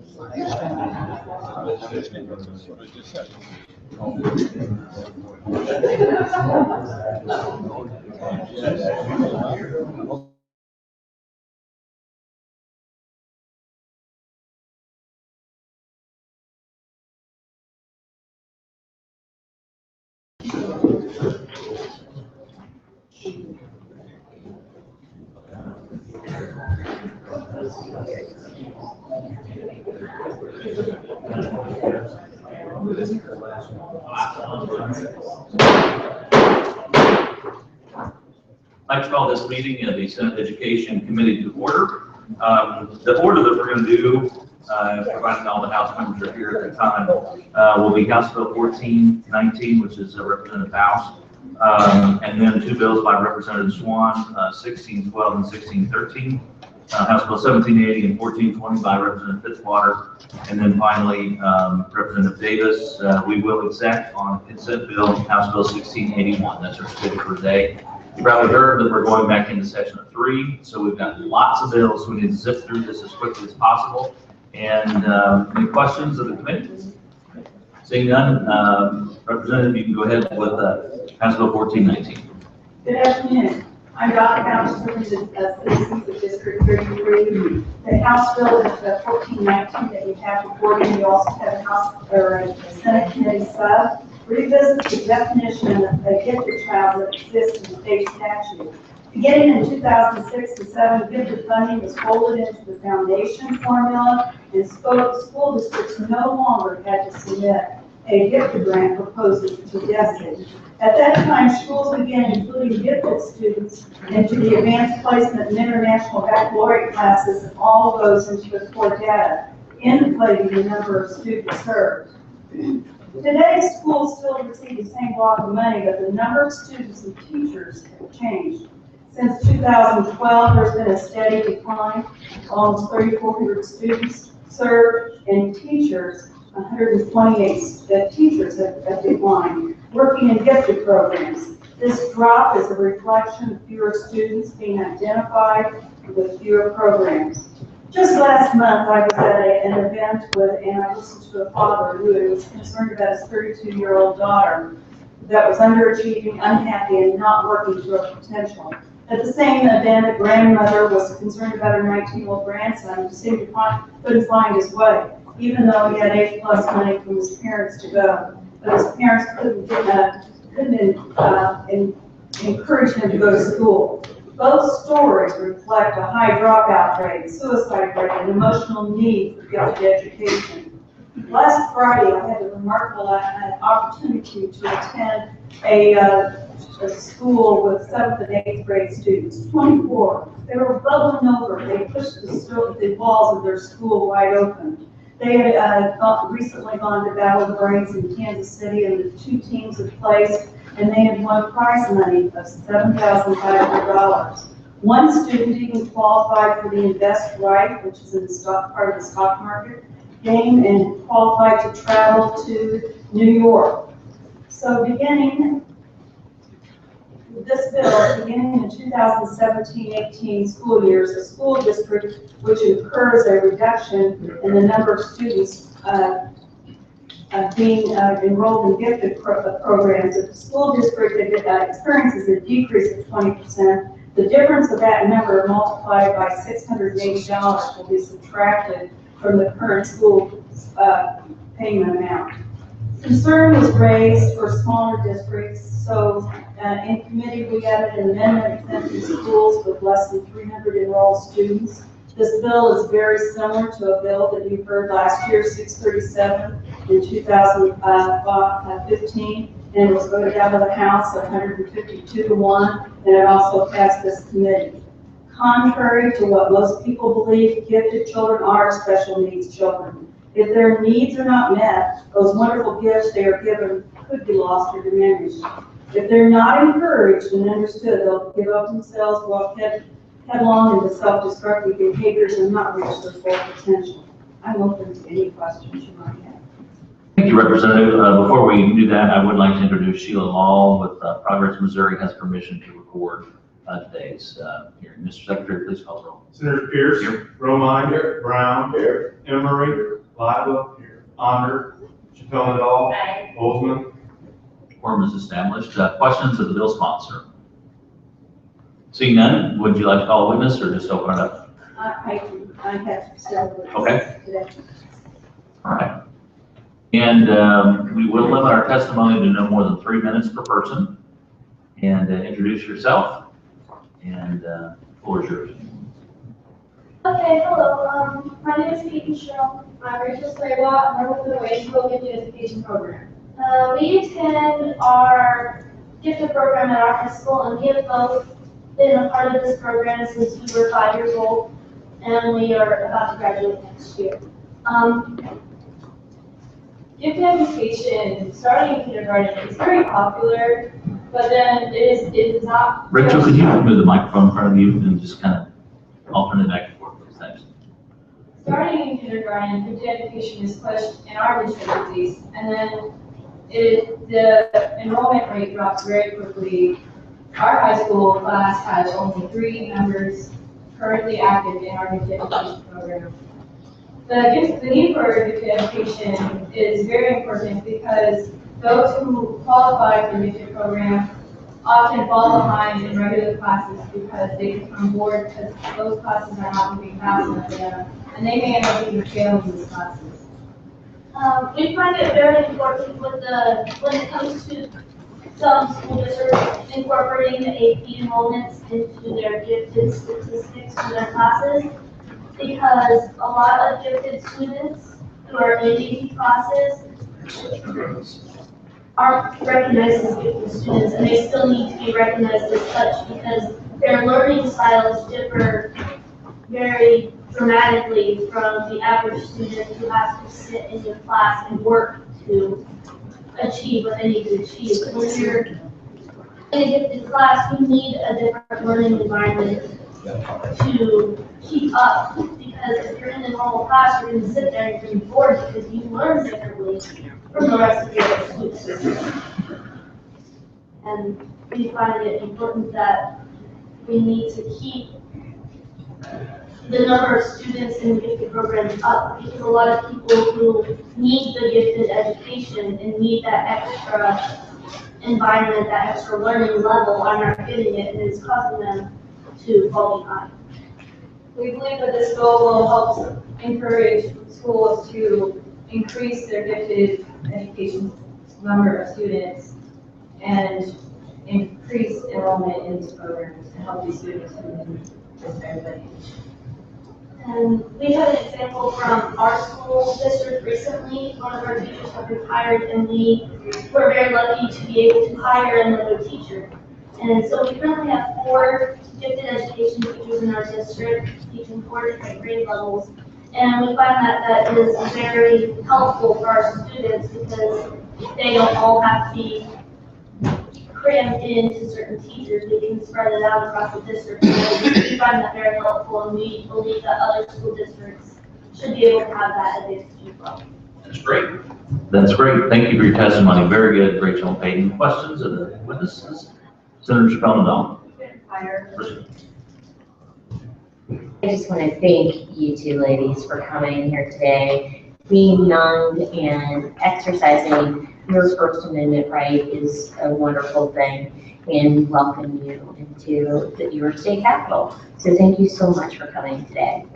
I'd like to call this meeting of the Senate Education Committee to order. The order that we're going to do, providing all the House members are here at the time, will be House Bill 1419, which is Representative Pfautsch, and then two bills by Representative Swan, 1612 and 1613. House Bill 1780 and 1420 by Representative Fitzwater, and then finally Representative Davis. We will accept on consent bill House Bill 1681. That's our schedule for today. You probably heard that we're going back into session of 3, so we've got lots of bills, so we need to zip through this as quickly as possible. And any questions of the committee? Seeing none, Representative, you can go ahead with House Bill 1419. Good afternoon. I'm Dr. Pfautsch, Citizens of District 33. The House Bill is 1419 that you have before you. You also have a House or a Senate Committee sub. Revisit the definition of a gifted child that exists in state statute. Beginning in 2006 and 7, gifted funding was folded into the foundation formula, and school districts no longer had to submit a gifted grant proposal to DESE. At that time, schools began including gifted students into the advanced placement and international baccalaureate classes, and all of those into the core data, inflating the number of students served. Today, schools still receive the same block of money, but the number of students and teachers have changed. Since 2012, there's been a steady decline, almost 3,400 students served, and teachers, 128 teachers have declined, working in gifted programs. This drop is a reflection of fewer students being identified with fewer programs. Just last month, I was at an event and I listened to a father who was concerned about his 32-year-old daughter that was underachieving, unhappy, and not working to her potential. At the same event, a grandmother was concerned about her 19-year-old grandson who seemed to couldn't find his way, even though he had A+ money from his parents to go. But his parents couldn't encourage him to go to school. Both stories reflect a high dropout rate, suicide rate, and emotional need for gifted education. Last Friday, I had the remarkable opportunity to attend a school with 7th and 8th grade students, 24. They were bubbling over. They pushed the walls of their school wide open. They had recently gone to Battle of the Brains in Kansas City, and the two teams had placed, and they had won prize money of $7,500. One student even qualified for the Invest Right, which is in the part of the stock market game, and qualified to travel to New York. So this bill, beginning in 2017-18 school years, a school district which incurs a reduction in the number of students being enrolled in gifted programs. If the school district experiences a decrease of 20%, the difference of that number multiplied by $680 will be subtracted from the current school payment amount. Concern was raised for smaller districts, so in committee we added an amendment exempting schools with less than 300 enrolled students. This bill is very similar to a bill that you heard last year, 637 in 2015, and it was voted out of the House 152-1, and it also passed this committee. Contrary to what most people believe, gifted children are special needs children. If their needs are not met, those wonderful gifts they are given could be lost or diminished. If they're not encouraged and understood, they'll give up themselves, walk headlong into self-destructive behaviors and not reach their full potential. I'm open to any questions you might have. Thank you, Representative. Before we do that, I would like to introduce Sheila Law with Progress Missouri has permission to record today's hearing. Mr. Secretary, please call the roll. Senator Pearce. Here. Romine. Here. Brown. Here. Emery. Liva. Here. Honor. Chappelle Nadal. Aye. Bozeman. Quorum is established. Questions of the bill sponsor? Seeing none, would you like to call a witness or just open it up? I have several. Okay. Today. All right. And we will limit our testimony to no more than 3 minutes per person. And introduce yourself. And the floor is yours. Okay, hello. My name is Pete Michelle. I'm Rachel Slaywa. I'm with the Waysville Gifted Education Program. We attend our gifted program at our high school, and we have both been a part of this program since we were 5 years old, and we are about to graduate next year. Gifted education, starting in kindergarten, is very popular, but then it is not. Rachel, could you move the microphone in front of you and just kind of alternate back and forth? Thanks. Starting in kindergarten, gifted education is pushed in our district at least, and then the enrollment rate drops very quickly. Our high school class has only 3 members currently active in our gifted education program. The need for gifted education is very important because those who qualify for the gifted program often fall behind in regular classes because they become bored because those classes are not moving fast enough for them, and they may end up even failing these classes. We find it very important when it comes to some school districts incorporating the AP enrollments into their gifted statistics for their classes, because a lot of gifted students who are in AP classes aren't recognized as gifted students, and they still need to be recognized as such because their learning styles differ very dramatically from the average student who has to sit in your class and work to achieve what they need to achieve. When you're in a gifted class, you need a different learning environment to keep up, because if you're in a normal class, you're going to sit there and you're going to be bored because you learn differently from the rest of your students. And we find it important that we need to keep the number of students in the gifted programs up, because a lot of people who need the gifted education and need that extra environment, that extra learning level, are not getting it, and it's causing them to fall behind. We believe that this bill will help encourage schools to increase their gifted education number of students and increase enrollment in these programs and help these students who just everybody. And we have an example from our school district recently. One of our teachers have retired, and we were very lucky to be able to hire another teacher. And so we currently have 4 gifted education teachers in our district, teaching 4 different grade levels. And we find that that is very helpful for our students because they don't all have to be crammed into certain teachers. We can spread it out across the district. And we find that very helpful, and we believe that other school districts should be able to have that advantage as well. That's great. That's great. Thank you for your testimony. Very good, Rachel and Peyton. Questions of the witnesses? Senator Chappelle Nadal. I just want to thank you 2 ladies for coming here today. Being young and exercising your First Amendment right is a wonderful thing, and welcome you into your state capitol. So thank you so much for coming today.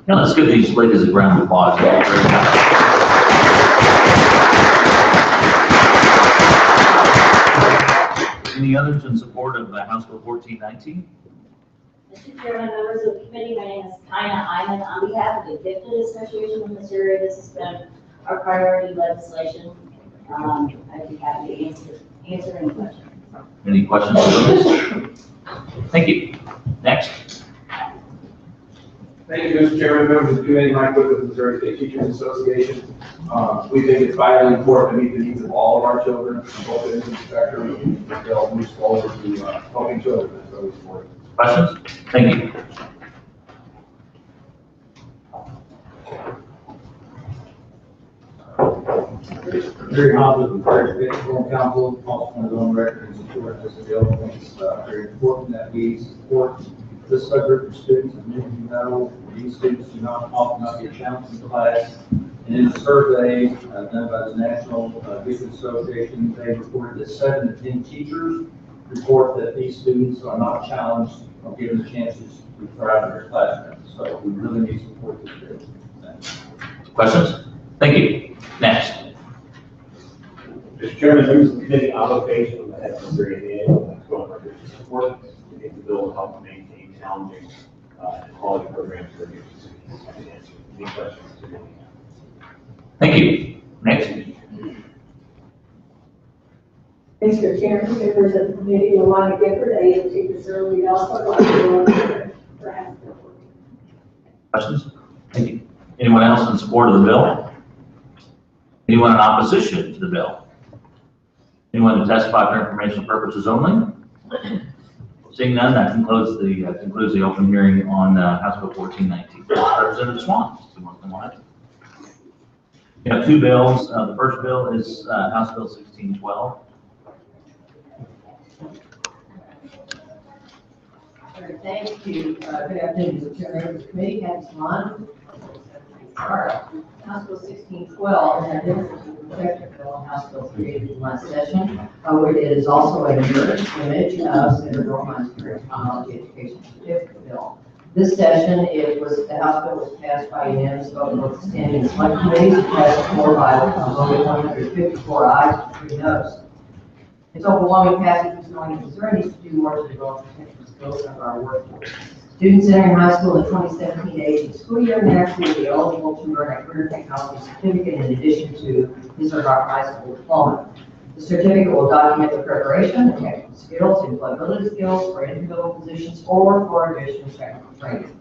Now let's give these ladies a round of applause. Any others in support of House Bill 1419? Mr. Chairman, members of the committee, my name is Tina Hyman. On behalf of the Gifted Association of Missouri, this has been our priority legislation. I'd be happy to answer any questions. Any questions for this? Thank you. Next. Thank you, Mr. Chairman, members of the committee, Mike with the Missouri State Teachers Association. We think it's vitally important to meet the needs of all of our children, on both ends of the spectrum, and they'll move forward to helping children. So we support it. Questions? Thank you. Very confident with our educational council, also on his own record and support this bill. It's very important that we support this subgroup of students. As many of you know, these students do not often get challenged in class. And in a survey done by the National Gifted Association, they reported that 7 to 10 teachers report that these students are not challenged or given the chances to thrive in their classrooms. So we really need to support this bill. Thanks. Questions? Thank you. Next. Mr. Chairman, members of the committee, I look based on the Missouri and going for this support. We think the bill will help maintain challenging and quality programs for the city. I can answer any questions. Thank you. Next. Mr. Chairman, members of the committee, Luana Gifford, AMT Missouri, we also like to for House Bill 14. Questions? Thank you. Anyone else in support of the bill? Anyone in opposition to the bill? Anyone to testify for informational purposes only? Seeing none, that concludes the open hearing on House Bill 1419. Representative Swan, do you want to come on up? We have 2 bills. The first bill is House Bill 1612. Thank you. Good afternoon, Mr. Chairman of the committee, Captain Swan. House Bill 1612 is a different protection bill on House Bill 380 in last session. It is also a mirror image of Senator Roman's current technology education certificate bill. This session, the House bill was passed by unanimous vote of both standing and select committees. It passed 4 by a vote of 154 ayes and 3 noes. Its overwhelming passage is knowing that Missouri needs to do more to develop the technical skills of our workforce. Students entering high school in the 2017-18 school year next will be eligible to earn a career technology certificate in addition to his or her high school diploma. The certificate will document the preparation, the technical skills, employability skills for entry-level positions or for additional technical training.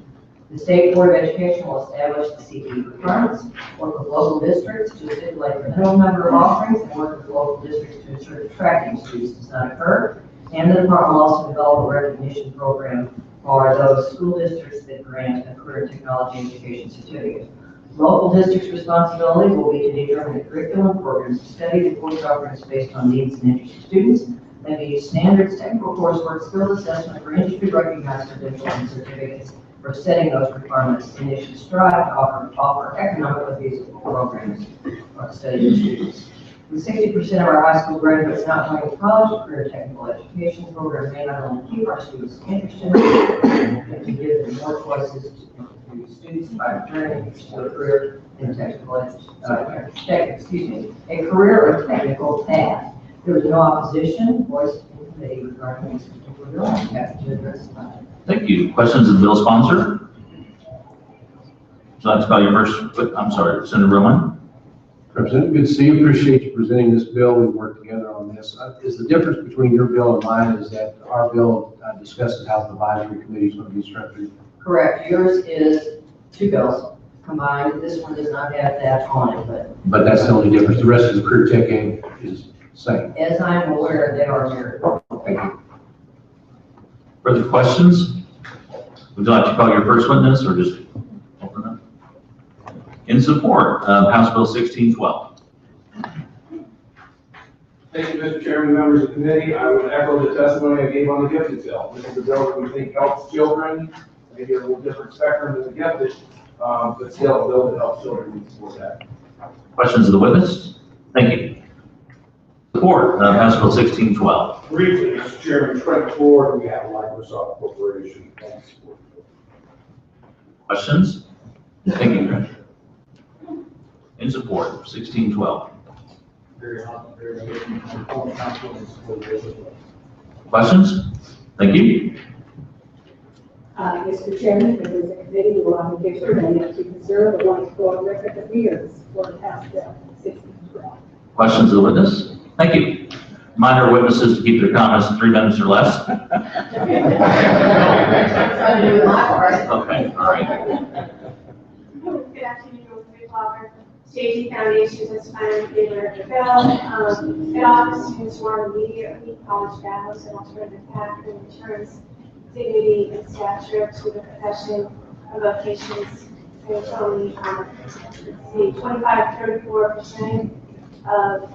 The State Board of Education will establish the CTE requirements, work with local districts to stipulate the minimum number of offerings, and work with local districts to ensure that tracking students does not occur. And the department will also develop a recognition program for those school districts that grant a career technology education certificate. Local districts' responsibility will be to determine the curriculum, programs to study, and course offerings based on needs and interests of students. They may use standards, technical coursework, skills assessment for industry-recognized credentials and certificates for setting those requirements, and they should strive to offer economically feasible programs for studying students. With 60% of our high school graduates not going to college, career technical education program may not only keep our students interested, but to give them more choices to students by returning to a career in technical a career or technical path. There was no opposition voiced in the committee regarding this particular bill. I have to address that. Thank you. Questions of the bill sponsor? Would you like to call your first? I'm sorry, Senator Roman. Representative, good to see you. Appreciate you presenting this bill. We worked together on this. Is the difference between your bill and mine is that our bill discusses how the advisory committee is going to be structured? Correct. Yours is 2 bills combined. This one does not have that on it, but that's the only difference. The rest of the career tech aim is the same. As I'm aware, they are mirrored. Thank you. Further questions? Would you like to call your first witness or just open up? In support of House Bill 1612. Thank you, Mr. Chairman, members of the committee. I would echo the testimony I gave on the gifted bill. This is a bill that we think helps children, maybe a little different spectrum than the gifted, but still a bill that helps children. We support that. Questions of the witness? Thank you. Support of House Bill 1612. Briefly, Mr. Chairman, Trent Ford, we have Microsoft Corporation. Questions? Thank you, Greg. In support of 1612. Questions? Thank you. Mr. Chairman, members of the committee, Luana Gifford, AMT Missouri, would like to go on record that we are in support of House Bill 1612. Questions of the witness? Thank you. Minor witnesses to keep their comments to 3 minutes or less. Okay, all right. Good afternoon, Fitzwater. Safety Foundation has finally given the bill. It offers students more immediately college vows and alternative path and returns dignity and stature to the profession and vocations. There's only 25 to 34% of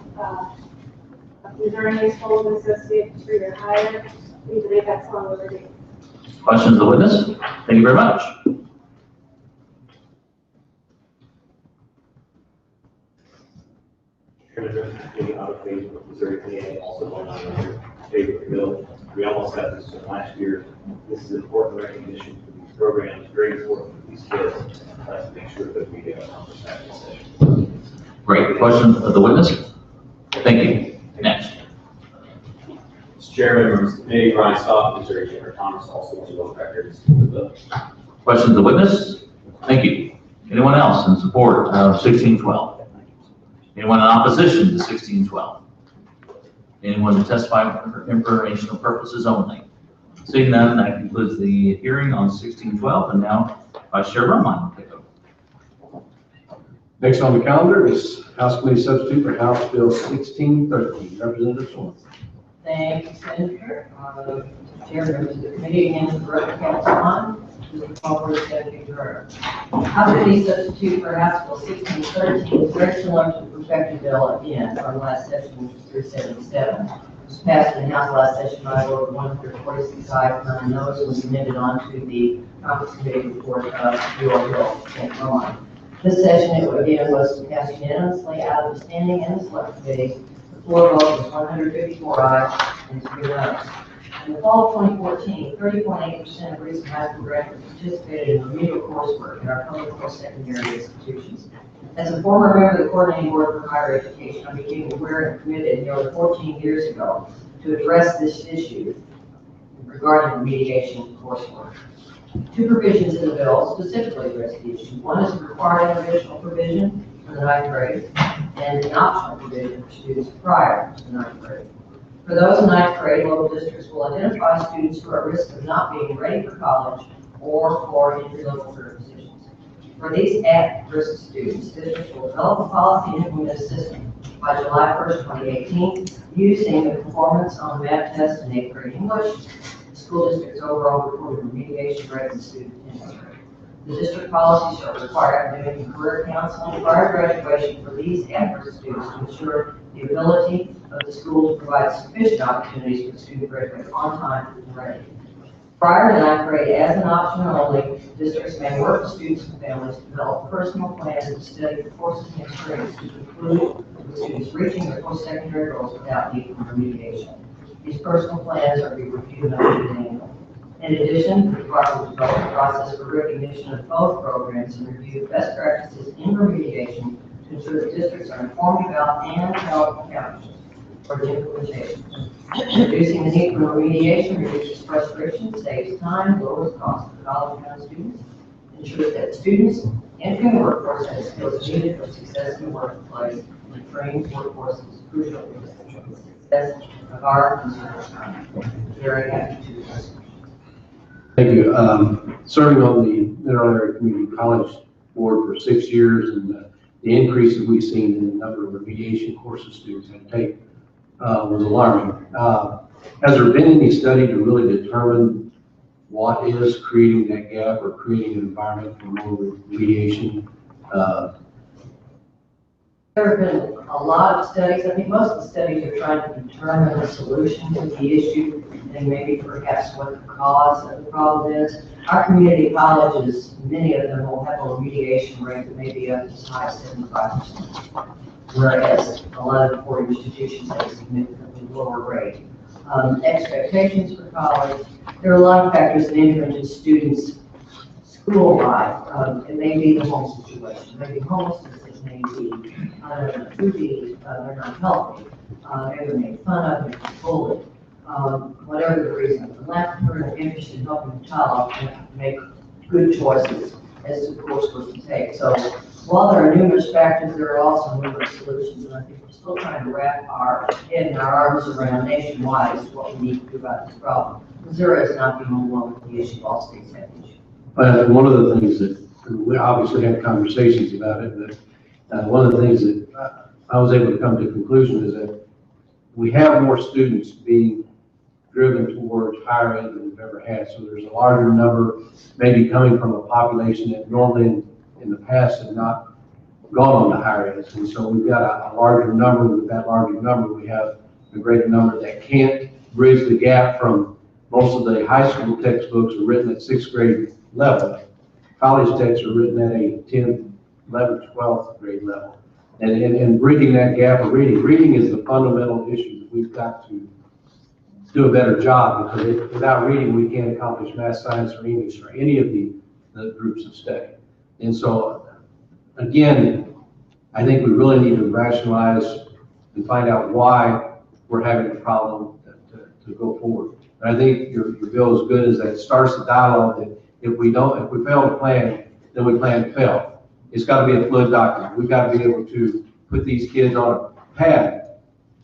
Missouri Municipal and Associates for your hire. We believe that's long overdue. Questions of the witness? Thank you very much. Chairman, the out of phase with Missouri PA also going on in your favor of the bill. We almost got this from last year. This is important recognition for these programs, very important for these kids. I'd like to make sure that we accomplish that in this session. Great. Questions of the witness? Thank you. Next. Mr. Chairman, members of the committee, Brian Stock, Missouri Chamber of Commerce, also want to go records for the bill. Questions of the witness? Thank you. Anyone else in support of 1612? Anyone in opposition to 1612? Anyone to testify for informational purposes only? Seeing none, that concludes the hearing on 1612, and now Vice Chair Romine will take over. Next on the calendar is House Committee Substitute for House Bill 1613. Representative Swan. Thank you, Senator. Chair, members of the committee, again, Director Councilman, Mr. Forward, Deputy Director. House Committee Substitute for House Bill 1613 is very similar to the perfected bill again from last session, which was 377. It was passed in the House last session by a vote of 146 ayes, 9 noes, and was amended onto the Conference Committee report of your bill. This session, it again was passed unanimously out of the standing and the select committee. The floor vote was 154 ayes and 3 noes. In the fall of 2014, 30.8% of recent high school graduates participated in remedial coursework in our public post-secondary institutions. As a former member of the Coordinating Board for Higher Education, I became aware and committed nearly 14 years ago to address this issue regarding remediation coursework. 2 provisions in the bill specifically address the issue. One is a required interventional provision for the 9th grade, and an optional provision for students prior to the 9th grade. For those in 9th grade, local districts will identify students who are at risk of not being ready for college or for entry-level career positions. For these at-risk students, districts will develop a policy and implement a system by July 1st, 2018, using the performance on the math test in 8th grade English, the school district's overall reported remediation rate and student attendance rate. The district policy shall require academic and career counseling prior to graduation for these at-risk students to ensure the ability of the school to provide sufficient opportunities for the student to graduate on time and ready. Prior to 9th grade, as an option only, districts may work with students and families to develop personal plans of study for courses and experience to conclude with students reaching their post-secondary goals without need for remediation. These personal plans are to be reviewed annually. In addition, the department will develop a process for recognition of both programs and review best practices in remediation to ensure that districts are informed about and held accountable for the implementation. Reducing the need for remediation reduces frustration, saves time, lowers costs for college-bound students, ensures that students entering the workforce have the skills needed for success in the workplace, and trained workforce is crucial for the success of our consumer. Very happy to do this. Thank you. Serving on the Mineral Area Community College Board for 6 years, and the increase that we've seen in the number of remediation courses students have taken was alarming. Has there been any study to really determine what is creating that gap or creating an environment for more remediation? There have been a lot of studies. I think most of the studies are trying to determine the solution to the issue and maybe perhaps what the cause of the problem is. Our community colleges, many of them will have a remediation rate that may be up as high as 75%, whereas a lot of the poor institutions have a significantly lower rate. Expectations for college, there are a lot of factors that enter into students' school life. It may be the home situation, maybe homelessness, it may be food, they're not healthy, they're made fun of, they're bullied. Whatever the reason, the lack of an interest in helping the child make good choices as to the course to take. So while there are numerous factors, there are also numerous solutions, and I think we're still trying to wrap our head and our arms around nationwide is what we need to do about this problem. Missouri is not the only one with the issue. All states have the issue. One of the things that we obviously have conversations about it, but one of the things that I was able to come to the conclusion is that we have more students being driven towards higher ed than we've ever had. So there's a larger number maybe coming from a population that normally in the past have not gone on to higher eds. And so we've got a larger number. With that larger number, we have a greater number that can't bridge the gap from most of the high school textbooks are written at 6th grade level. College texts are written at a 10th, 11th, 12th grade level. And bridging that gap of reading. Reading is the fundamental issue that we've got to do a better job, because without reading, we can't accomplish math, science, or English, or any of the groups of study. And so, again, I think we really need to rationalize and find out why we're having a problem to go forward. And I think your bill is good, is that it starts the dialogue that if we fail to plan, then we plan to fail. It's got to be a fluid document. We've got to be able to put these kids on a path,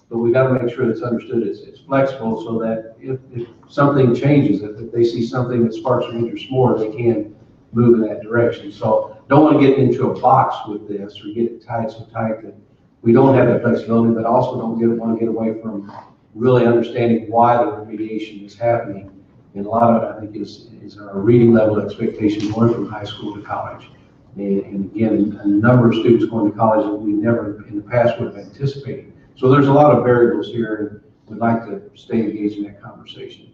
but we got to make sure it's understood, it's flexible, so that if something changes, if they see something that sparks their interest more, they can move in that direction. So don't want to get into a box with this or get it tied so tight that we don't have that flexibility, but also don't want to get away from really understanding why the remediation is happening. And a lot of it, I think, is our reading level expectation going from high school to college. And again, a number of students going to college that we never in the past would have anticipated. So there's a lot of variables here, and we'd like to stay engaged in that conversation.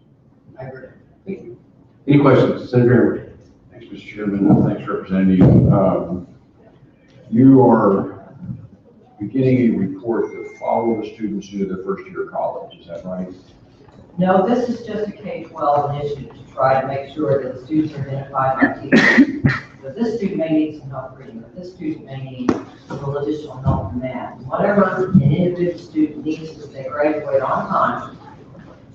I agree. Thank you. Any questions? Senator Emory. Thanks, Mr. Chairman. Thanks, Representative. You are beginning a report to follow the students into their first year of college. Is that right? No, this is just a K-12 initiative to try to make sure that the students are identified by teachers. But this student may need some help reading, but this student may need a little additional help in math. Whatever an individual student needs as they graduate on time,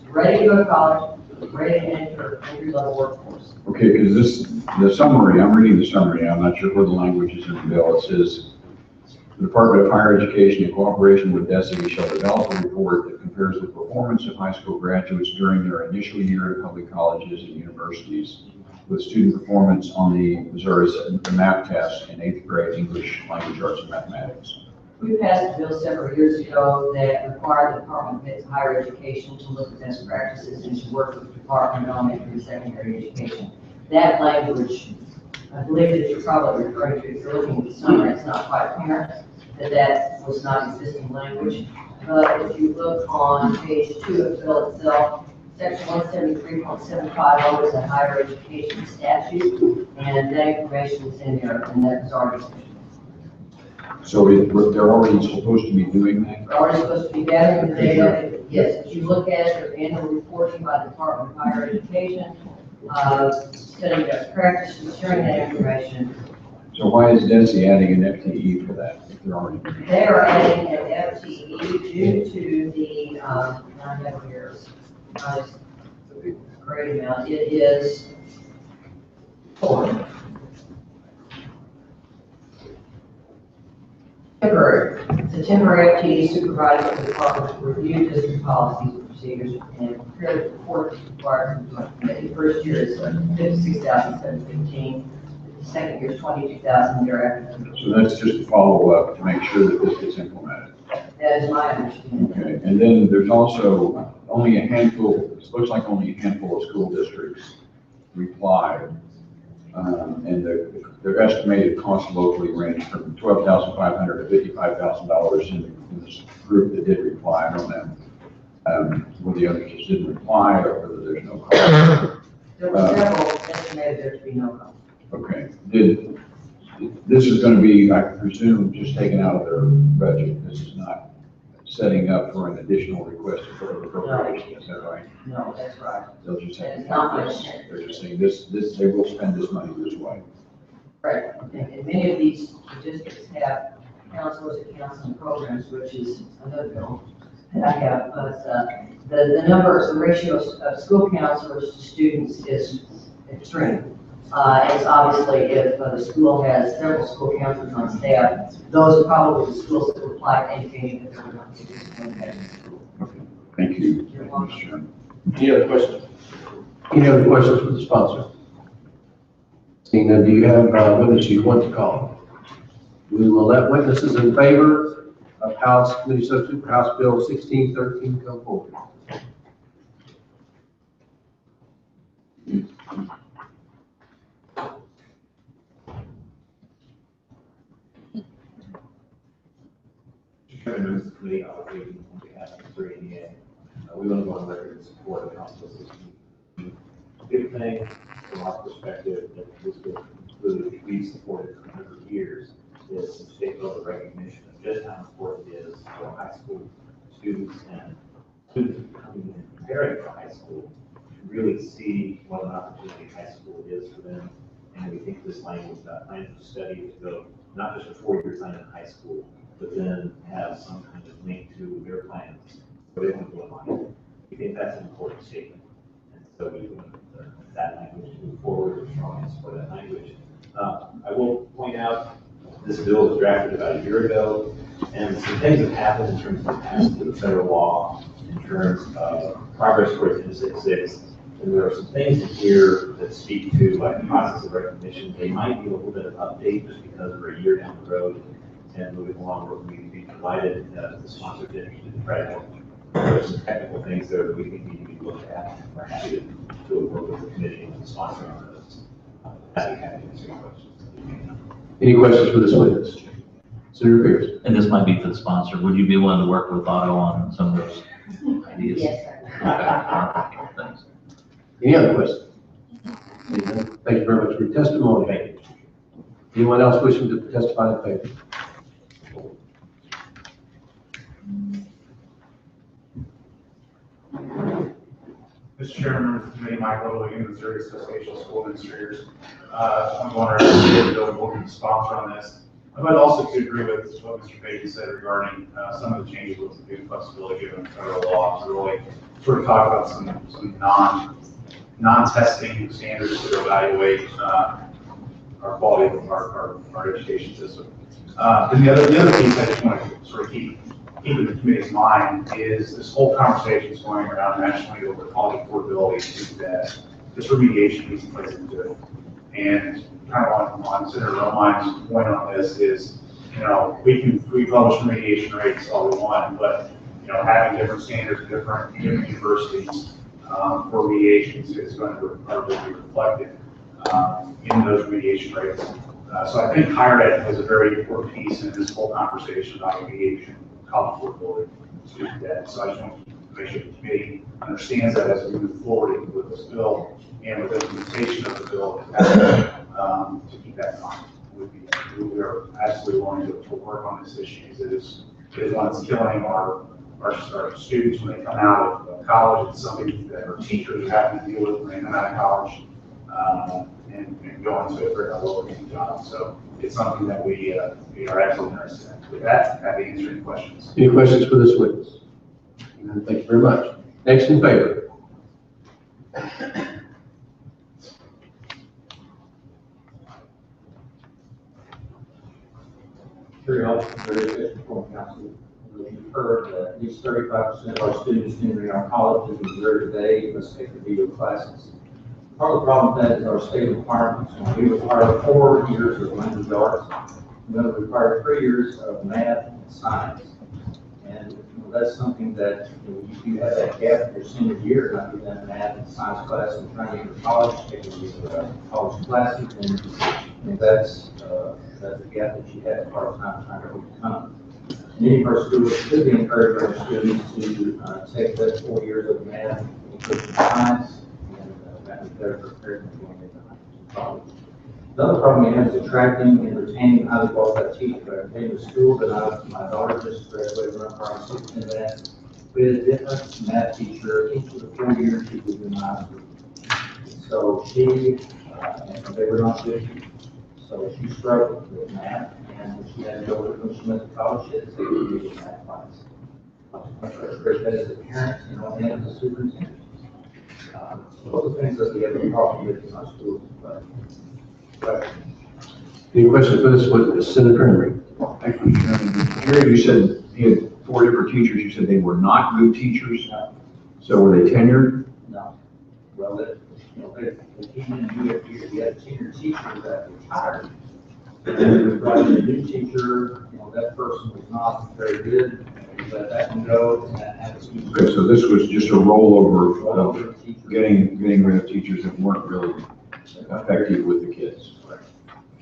ready to go to college, ready to enter entry-level workforce. Okay, because the summary, I'm reading the summary, I'm not sure where the language is in the bill. It says, the Department of Higher Education, in cooperation with DESE, shall develop a report that compares the performance of high school graduates during their initial year at public colleges and universities with student performance on the Missouri MAP test in 8th grade English, language arts, and mathematics. We passed a bill several years ago that required the Department of Higher Education to look at best practices and to work with the Department of Elementary and Secondary Education. That language, I believe that you're probably referring to, if you're looking at the summary, it's not quite apparent that was not existing language. But if you look on page 2 of the bill itself, section 173.75 is a higher education statute, and that information is in there, and that was already. So they're already supposed to be doing that? They're already supposed to be gathering the data. Yes, if you look at their annual reporting by the Department of Higher Education, studying best practices, sharing that information. So why is DESE adding an FTE for that if they're already? They are adding an FTE due to the, I have here, great amount. It is 4. Temporary. It's a temporary FTE supervisor for the department to review district policies and procedures and prepare the report that's required from the committee. The first year is $56,715. The second year is $22,000 thereafter. So that's just a follow-up to make sure that this gets implemented. That is my understanding. Okay, and then there's also only a handful, it looks like only a handful of school districts replied. And their estimated costs locally range from $12,500 to $55,000 in this group that did reply. I don't know whether the others just didn't reply or whether there's no cost. There were several estimated there to be no cost. Okay, this is going to be, I presume, just taken out of their budget. This is not setting up for an additional request for appropriation, is that right? No, that's right. They'll just have, It's not much. they're just saying this, they will spend this money this way. Right, and many of these districts have counselors and counseling programs, which is another bill that I have, but the numbers, the ratios of school counselors to students is extreme. It's obviously if the school has several school counselors on staff, those are probably the schools that reply indicating that they're not to do something. Okay, thank you. You're welcome. Mr. Chairman. Any other questions? Any other questions for the sponsor? Seeing none, do you have witnesses you want to call? We will let witnesses in favor of House Committee Substitute for House Bill 1613 come forward. we want to go on record in support of House Bill 16. Big thing from our perspective that this bill included, we've supported for a number of years, is some state level recognition of just how important it is for high school students and students coming in preparing for high school to really see what an opportunity high school is for them. And we think this language about plans of study to go not just a 4-year time in high school, but then have some kind of link to their plans where they want to go on. We think that's an important statement. And so we want that language to move forward, we're strong in support of that language. I will point out, this bill was drafted about a year ago, and some things have happened in terms of the passage of the federal law, in terms of progress towards N66. And there are some things in here that speak to like the process of recognition. They might need a little bit of update just because we're a year down the road and moving along where we be provided the sponsor did try to help. There are some technical things there that we think need to be looked at. We're happy to work with the committee and the sponsor on those. Happy to answer your questions. Any questions for this witness? Senator Pearce. And this might be for the sponsor. Would you be willing to work with Otto on some of those ideas? Yes, sir. Okay. Thanks. Any other questions? Thank you very much for your testimony. Anyone else wishing to testify in favor? Mr. Chairman, members of the committee, Mike Logan, Missouri Association of School Administrators. I'm going to recommend the bill working with the sponsor on this. I would also to agree with what Mr. Page said regarding some of the changes with the new flexibility given federal law to really sort of talk about some non-testing standards to evaluate our quality of our education system. And the other piece I just want to sort of keep in the committee's mind is this whole conversation is going around nationally over college affordability, that this remediation needs to play into it. And kind of on Senator Romine's point on this is, we publish remediation rates all we want, but having different standards, different universities for remediations is going to probably be reflected in those remediation rates. So I think higher ed has a very important piece in this whole conversation about remediation, college affordability, student debt. So I just want to make sure the committee understands that as we move forward with this bill and with the implementation of the bill, to keep that in mind. We are absolutely willing to work on this issue because it is one that's killing our students when they come out of college. It's something that our teachers are having to deal with when they come out of college and go into a lower paying job. So it's something that we are absolutely interested in. With that, happy to answer any questions. Any questions for this witness? Thank you very much. Next in favor. Very often, very difficult council. You've heard that at least 35% of our students entering our colleges in Missouri today must take remedial classes. Part of the problem with that is our state requirements. We require 4 years of language arts, and then we require 3 years of math and science. And that's something that you have that gap in your senior year, not doing that math and science class and trying to get to college, taking these college classes, and that's a gap that you have part of time trying to overcome. Many of our schools should be encouraging our students to take that 4 years of math and Christian science, and that is better prepared than going into college. Another problem we have is attracting and retaining highly qualified teachers. I came to school, but my daughter just graduated from our assistant in that. We had a different math teacher each of the 4 years she was in my school. So she, and they were not good teachers. So she struggled with math, and when she had to go when she went to college, she had to take a remedial math class. I frustrated that as a parent, and as a superintendent. So those are things that we have a problem with in our schools. But any questions for this witness? Senator Henry. Thank you, Chairman. Jerry, you said he had 4 different teachers. You said they were not good teachers? No. So were they tenured? No. Well, they came in year after year. We had senior teachers that retired. And then we brought in a new teacher, that person was not very good. We let that one go, and that had to be. Okay, so this was just a rollover of getting rid of teachers that weren't really effective with the kids.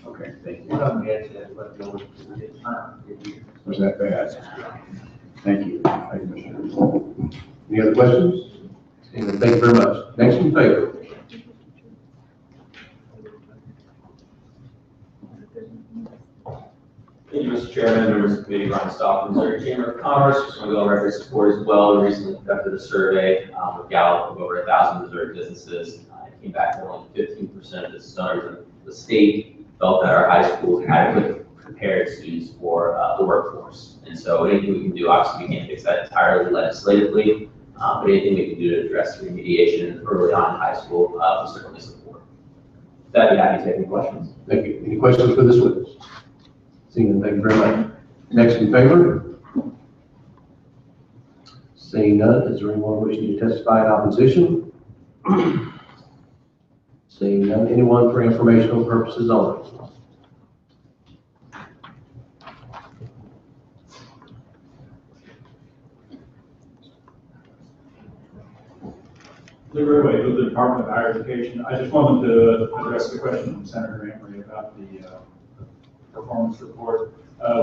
Okay, thank you. One of them we had to let go because we didn't turn. Was that bad? Thank you. Thank you, Mr. Any other questions? And thank you very much. Next in favor. Thank you, Mr. Chairman, members of the committee, Ron Stockton, Missouri Chamber of Commerce. Just want to go on record support as well. We recently conducted a survey with Gallup of over 1,000 Missouri businesses. It came back that only 15% of the owners in the state felt that our high schools adequately prepared students for the workforce. And so anything we can do, obviously we can't fix that entirely legislatively, but anything we can do to address remediation early on in high school, we certainly support. With that, I'd be happy to take any questions. Thank you. Any questions for this witness? Seeing none, thank you very much. Next in favor? Seeing none, is there anyone wishing to testify in opposition? Seeing none, anyone for informational purposes only? Liberty Way with the Department of Higher Education. I just wanted to address the question from Senator Amory about the performance report.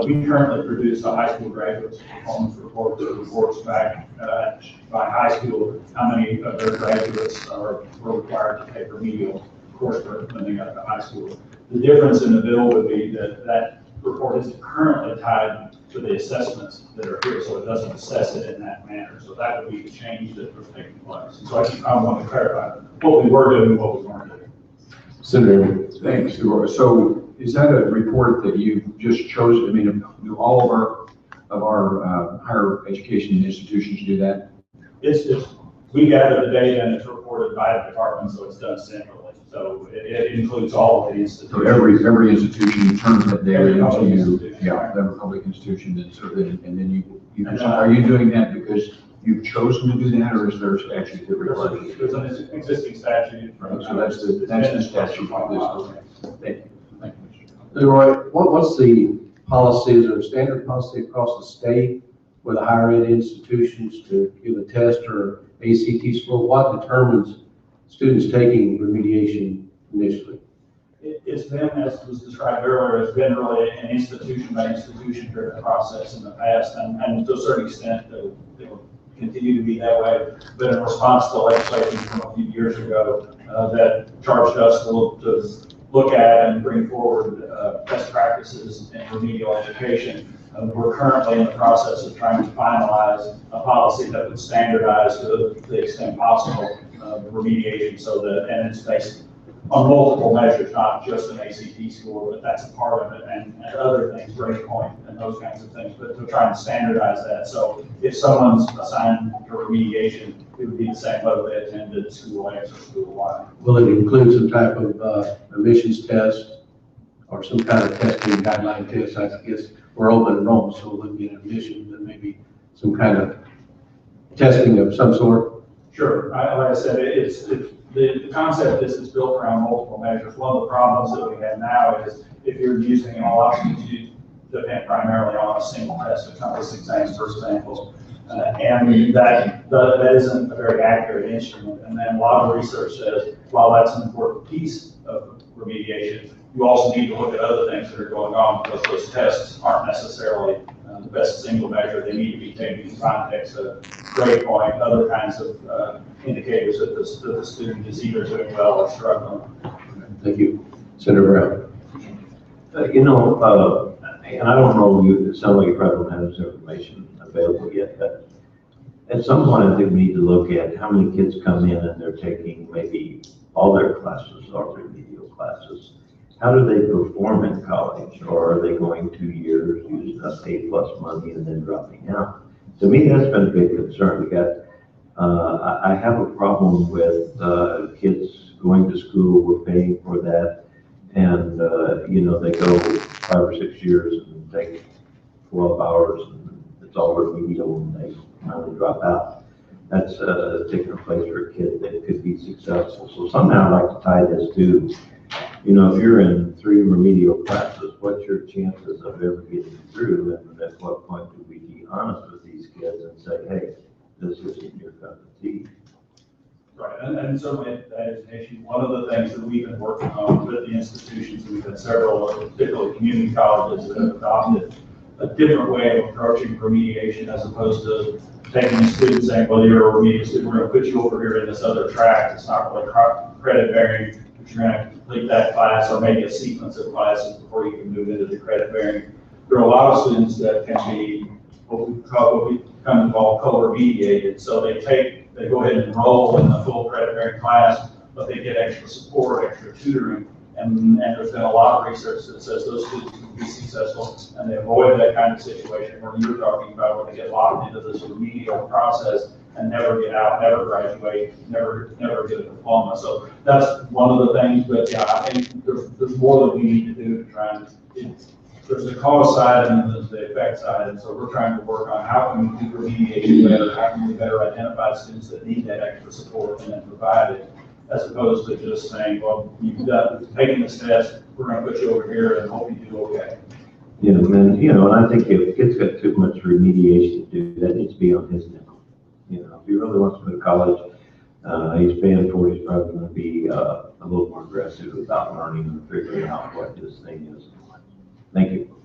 We currently produce a high school graduates performance report that reports back by high school how many of their graduates were required to take remedial coursework when they got to high school. The difference in the bill would be that that report is currently tied to the assessments that are here, so it doesn't assess it in that manner. So that would be the change that was taking place. And so I want to clarify what we were doing and what we weren't doing. Senator. Thanks. So is that a report that you just chose? I mean, do all of our higher education institutions do that? We gather the data and it's reported by the department, so it's done centrally. So it includes all of the institutions. So every institution turns that data Every into public you, institution. yeah, every public institution, and so then, and then you are you doing that because you've chosen to do that, or is there a statute that requires it? There's an existing statute. Right, so that's the statute for this. Thank you. Thank you, Mr. Leroy, what's the policy, is there a standard policy across the state for the higher ed institutions to give a test or ACT score? What determines students taking remediation initially? It's been, as was described earlier, it's been really an institution by institution driven process in the past, and to a certain extent, it will continue to be that way. But in response to legislation from a few years ago that charged us to look at and bring forward best practices in remedial education, we're currently in the process of trying to finalize a policy that would standardize to the extent possible remediation, so that, and it's based on multiple measures, not just an ACT score, but that's a part of it, and other things, grade point and those kinds of things, but to try and standardize that. So if someone's assigned to remediation, it would be the same whether they attended school X or school Y. Will it include some type of admissions test or some kind of testing guideline test? I guess we're open enrollment, so it wouldn't be an admission, but maybe some kind of testing of some sort. Sure, like I said, the concept is built around multiple measures. One of the problems that we have now is if you're using an allowance to depend primarily on a single test, a compass exams, for example, and that isn't a very accurate instrument. And then a lot of research says, while that's an important piece of remediation, you also need to look at other things that are going on, because those tests aren't necessarily the best single measure. They need to be taken in context of grade point, other kinds of indicators that the student is either doing well or struggling. Thank you. Senator Brown. And I don't know, it sounds like you probably don't have this information available yet, but at some point I think we need to look at how many kids come in and they're taking maybe all their classes or remedial classes. How do they perform in college? Or are they going 2 years, using up A+ money and then dropping out? To me, that's been a big concern. We got, I have a problem with kids going to school, we're paying for that, and they go 5 or 6 years and take 12 hours and it's all remedial and they finally drop out. That's taking a place for a kid that could be successful. So somehow I'd like to tie this to, if you're in 3 remedial classes, what's your chances of ever getting through? And at what point do we be honest with these kids and say, hey, this isn't your cup of tea? Right, and certainly that is an issue. One of the things that we've been working on with the institutions, and we've had several, particularly community colleges, that have adopted a different way of approaching remediation as opposed to taking the student saying, well, you're a remedial student, we're gonna put you over here in this other track, it's not really credit bearing, but you're gonna complete that class or maybe a sequence of classes before you can move into the credit bearing. There are a lot of students that can be what we come to call color mediated, so they go ahead and enroll in the full credit bearing class, but they get extra support, extra tutoring. And there's been a lot of research that says those students can be successful and they avoid that kind of situation where you're talking about where they get locked into this remedial process and never get out, never graduate, never get a diploma. So that's one of the things, but yeah, I think there's more that we need to do to try and, there's the cause side and then there's the effect side. And so we're trying to work on how can we do remediation better, how can we better identify students that need that extra support and then provide it, as opposed to just saying, well, you've got taking this test, we're gonna put you over here and hope you do okay. And I think if a kid's got too much remediation to do, that needs to be on his nickel. If he really wants to go to college, he's paying for it, he's probably gonna be, a little more aggressive about learning and figuring out what this thing is. Thank you.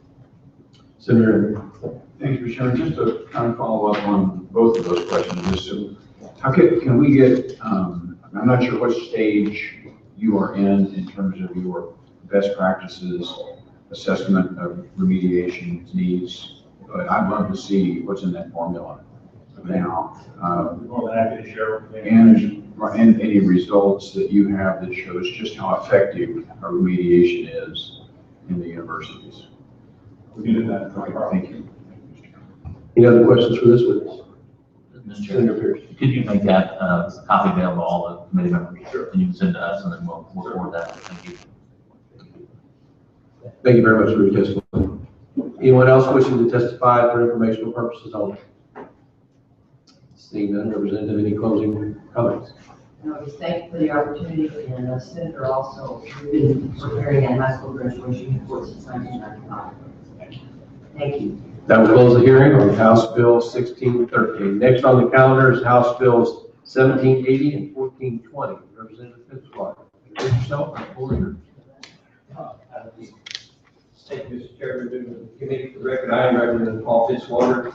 Senator. Thanks, Mr. Chairman. Just to kind of follow up on both of those questions, just so, how can we get, I'm not sure what stage you are in terms of your best practices, assessment of remediation needs, but I'd love to see what's in that formula now. More than happy to share with And any results that you have that shows just how effective our remediation is in the universities. We can do that. Thank you. Any other questions for this witness? Mr. Chairman, Pearce. could you make that copy available to all the committee members? Sure. And you can send to us and then we'll forward that. Thank you. Thank you very much for your testimony. Anyone else wishing to testify for informational purposes only? Seeing none, Representative, any closing comments? No, just thank you for the opportunity, and Senator also, we've been preparing a high school graduation report since 1995. Thank you. That will close the hearing on House Bill 1613. Next on the calendar is House Bills 1780 and 1420. Representative Fitzwater, introduce yourself and pull your. Thank you, Mr. Chairman, due to the committee. For the record, I am Representative Paul Fitzwater,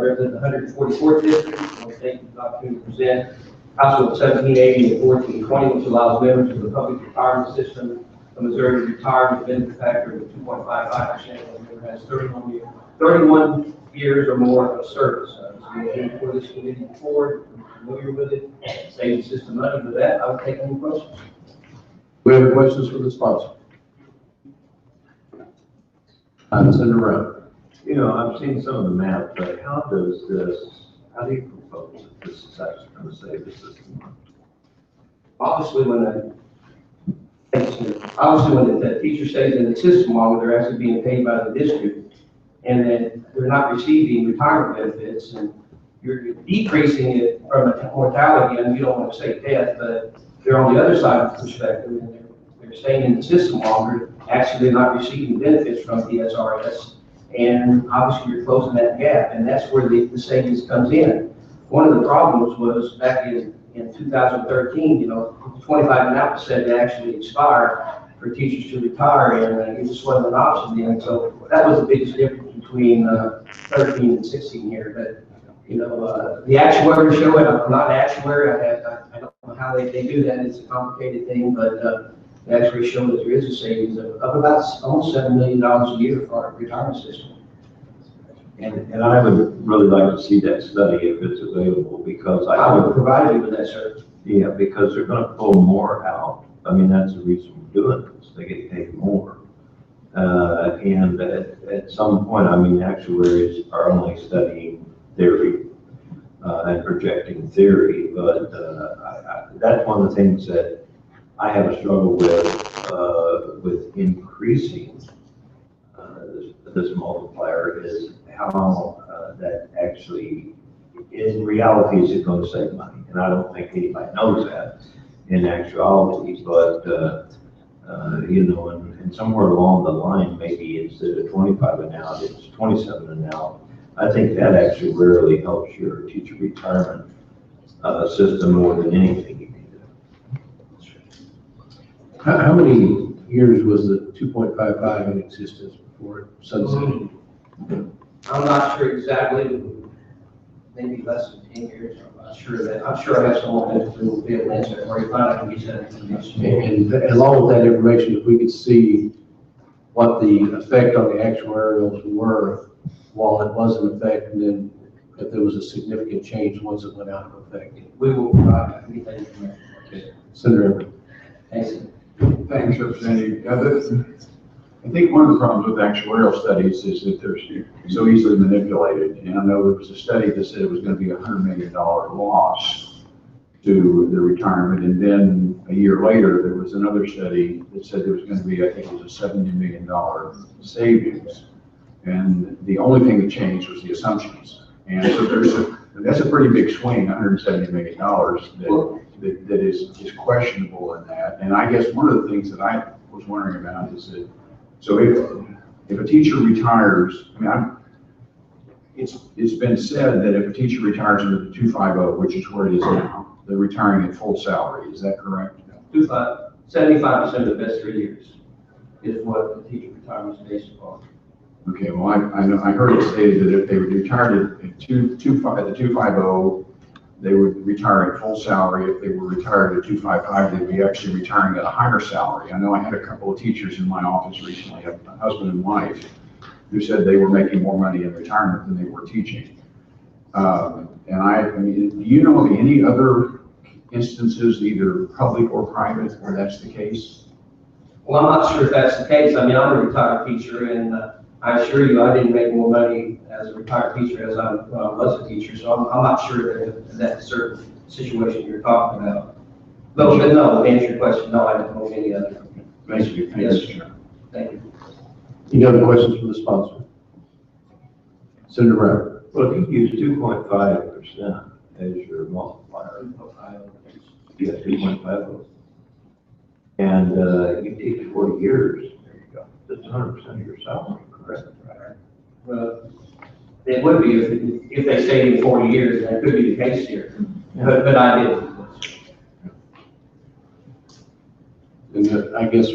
represent the 144th district. I want to thank you for the opportunity to present House Bill 1780 and 1420, which allows members of the public retirement system of Missouri to retire with a benefit factor of 2.55% when a member has 31 years or more of service. We've been before this committee before, we're familiar with it, save the system money. With that, I would take any questions. We have questions for the sponsor. Senator Brown. I've seen some of the math, but how do you propose that this is actually going to save the system? Obviously, when the teacher stays in the system longer, they're actually being paid by the district, and then they're not receiving retirement benefits, and you're decreasing it from a mortality, and you don't want to say death, but they're on the other side of the perspective, and they're staying in the system longer, actually they're not receiving benefits from the SRS, and obviously you're closing that gap, and that's where the savings comes in. One of the problems was back in 2013, 25 and out said they actually expired for teachers to retire, and it just wasn't an option then. So that was the biggest difference between 13 and 16 here. But the actuaries show it. I'm not an actuary. I don't know how they do that. It's a complicated thing, but the actuaries show that there is a savings of about almost $7 million a year for our retirement system. And I would really like to see that study if it's available, because I would provide you with that, sir. Yeah, because they're going to pull more out. I mean, that's the reason we're doing this. They get paid more. And at some point, I mean, actuaries are only studying theory and projecting theory, but that's one of the things that I have a struggle with increasing this multiplier is how that actually, in reality, is it going to save money? And I don't think anybody knows that in actuality, but and somewhere along the line, maybe instead of 25 an out, it's 27 an out. I think that actually rarely helps your teacher retirement system more than anything you can do. How many years was the 2.55 in existence before it sunsetted? I'm not sure exactly. maybe less than 10 years. I'm sure I have someone that will be able to answer that, or if not, I can get that information. And along with that information, if we could see what the effect on the actuarials were while it was in effect, and then if there was a significant change once it went out of effect. We will provide that information. Okay. Senator Everett. Thanks. Thanks, Representative. I think one of the problems with actuarial studies is that they're so easily manipulated. And I know there was a study that said it was going to be $100 million loss to the retirement. And then a year later, there was another study that said there was going to be, I think it was a $70 million savings. And the only thing that changed was the assumptions. And so that's a pretty big swing, $170 million that is questionable in that. And I guess one of the things that I was wondering about is that, so if a teacher retires, I mean, it's been said that if a teacher retires under the 250, which is where it is now, they're retiring at full salary. Is that correct? 75% of the best 3 years is what the teacher retirement is based upon. Okay, well, I heard it stated that if they retired at the 250, they would retire at full salary. If they were retired at 255, they'd be actually retiring at a higher salary. I know I had a couple of teachers in my office recently, a husband and wife, who said they were making more money in retirement than they were teaching. And I mean, do you know of any other instances, either public or private, where that's the case? Well, I'm not sure if that's the case. I mean, I'm a retired teacher, and I assure you, I didn't make more money as a retired teacher as I was a teacher, so I'm not sure that that's a certain situation you're talking about. But no, to answer your question, no, I don't know any other. Thank you. Yes, thank you. Any other questions from the sponsor? Senator Brown. Well, if you use 2.5% as your multiplier, you got 2.5. And you teach 40 years, there you go. That's 100% of your salary, correct? Well, it would be if they stayed in 40 years, that could be the case here. But I didn't. And I guess